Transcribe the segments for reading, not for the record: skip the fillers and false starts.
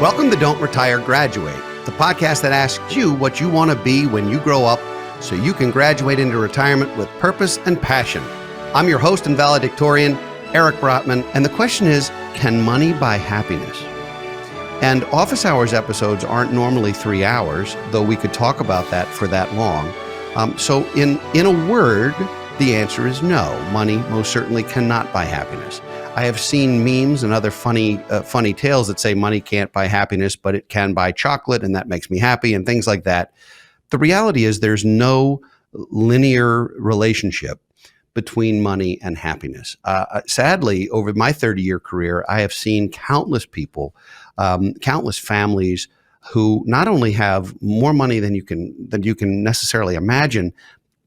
Welcome to Don't Retire, Graduate, the podcast that asks you what you want to be when you grow up so you can graduate into retirement with purpose and passion. I'm your host and valedictorian, Eric Brotman, and the question is, can money buy happiness? And office hours episodes aren't normally 3 hours, though we could talk about that for that long. So in a word, the answer is no. Money most certainly cannot buy happiness. I have seen memes and other funny tales that say money can't buy happiness, but it can buy chocolate, and that makes me happy, and things like that. The reality is there's no linear relationship between money and happiness. Sadly, over my 30-year career, I have seen countless people, countless families who not only have more money than you can necessarily imagine,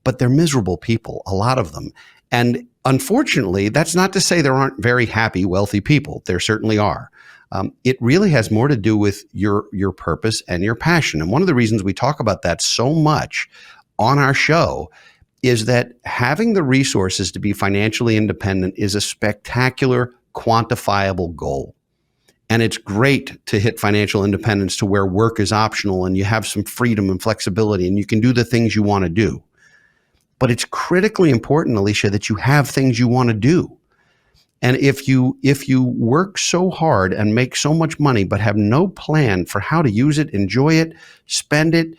but they're miserable people, a lot of them. And unfortunately, that's not to say there aren't very happy, wealthy people. There certainly are. It really has more to do with your purpose and your passion. And one of the reasons we talk about that so much on our show is that having the resources to be financially independent is a spectacular, quantifiable goal. And it's great to hit financial independence to where work is optional and you have some freedom and flexibility and you can do the things you want to do. But it's critically important, Alicia, that you have things you want to do. And if you work so hard and make so much money, but have no plan for how to use it, enjoy it, spend it,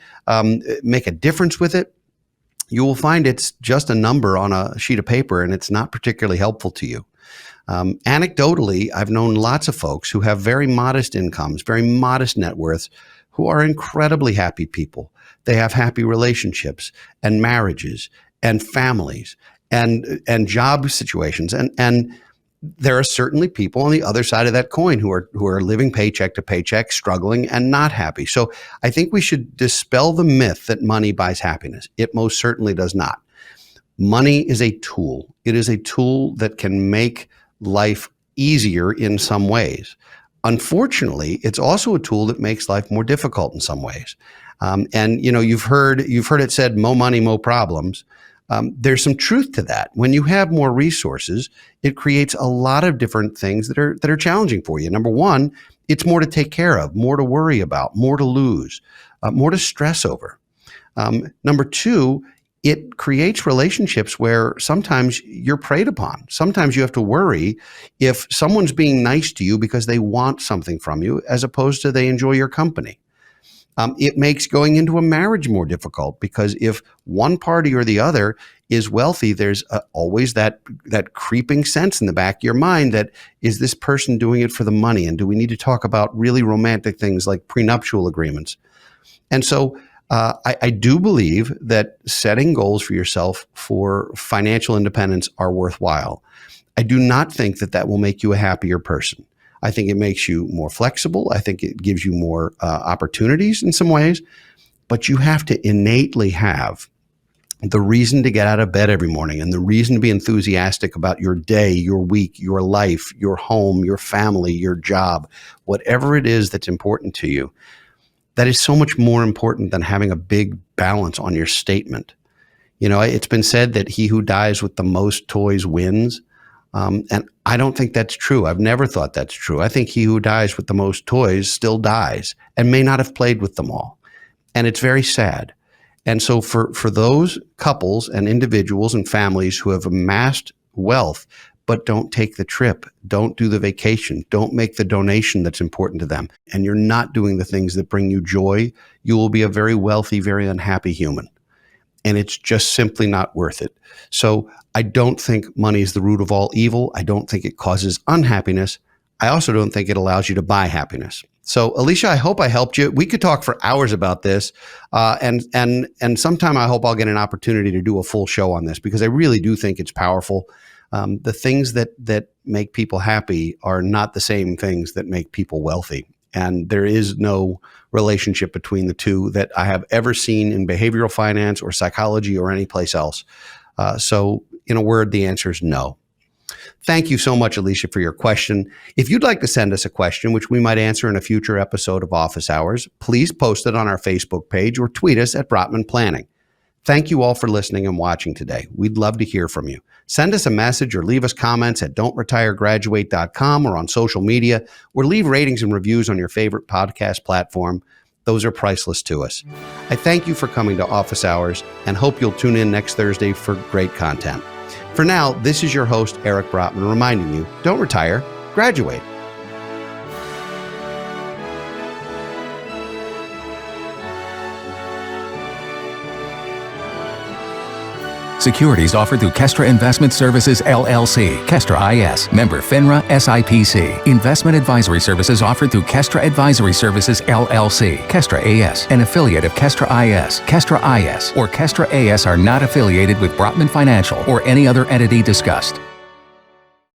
make a difference with it, you will find it's just a number on a sheet of paper and it's not particularly helpful to you. Anecdotally, I've known lots of folks who have very modest incomes, very modest net worths, who are incredibly happy people. They have happy relationships and marriages and families and job situations. And there are certainly people on the other side of that coin who are living paycheck to paycheck, struggling and not happy. So I think we should dispel the myth that money buys happiness. It most certainly does not. Money is a tool. It is a tool that can make life easier in some ways. Unfortunately, it's also a tool that makes life more difficult in some ways. And you've heard it said, "Mo money, mo problems." There's some truth to that. When you have more resources, it creates a lot of different things that are challenging for you. Number one, it's more to take care of, more to worry about, more to lose, more to stress over. Number two, it creates relationships where sometimes you're preyed upon. Sometimes you have to worry if someone's being nice to you because they want something from you, as opposed to they enjoy your company. It makes going into a marriage more difficult because if one party or the other is wealthy, there's always that creeping sense in the back of your mind that, is this person doing it for the money? And do we need to talk about really romantic things like prenuptial agreements? And so I do believe that setting goals for yourself for financial independence are worthwhile. I do not think that will make you a happier person. I think it makes you more flexible. I think it gives you more opportunities in some ways, but you have to innately have the reason to get out of bed every morning and the reason to be enthusiastic about your day, your week, your life, your home, your family, your job, whatever it is that's important to you. That is so much more important than having a big balance on your statement. It's been said that he who dies with the most toys wins. And I don't think that's true. I've never thought that's true. I think he who dies with the most toys still dies and may not have played with them all. And it's very sad. And so for those couples and individuals and families who have amassed wealth, but don't take the trip, don't do the vacation, don't make the donation that's important to them, and you're not doing the things that bring you joy, you will be a very wealthy, very unhappy human. And it's just simply not worth it. So I don't think money is the root of all evil. I don't think it causes unhappiness. I also don't think it allows you to buy happiness. So Alicia, I hope I helped you. We could talk for hours about this. And sometime I hope I'll get an opportunity to do a full show on this because I really do think it's powerful. The things that make people happy are not the same things that make people wealthy. And there is no relationship between the two that I have ever seen in behavioral finance or psychology or any place else. So in a word, the answer is no. Thank you so much, Alicia, for your question. If you'd like to send us a question, which we might answer in a future episode of Office Hours, please post it on our Facebook page or tweet us at Brotman Planning. Thank you all for listening and watching today. We'd love to hear from you. Send us a message or leave us comments at don'tretiregraduate.com or on social media, or leave ratings and reviews on your favorite podcast platform. Those are priceless to us. I thank you for coming to Office Hours and hope you'll tune in next Thursday for great content. For now, this is your host, Eric Brotman, reminding you, don't retire, graduate. Securities offered through Kestra Investment Services, LLC, Kestra IS, member FINRA SIPC. Investment advisory services offered through Kestra Advisory Services, LLC, Kestra AS, an affiliate of Kestra IS. Kestra IS or Kestra AS are not affiliated with Brotman Financial or any other entity discussed.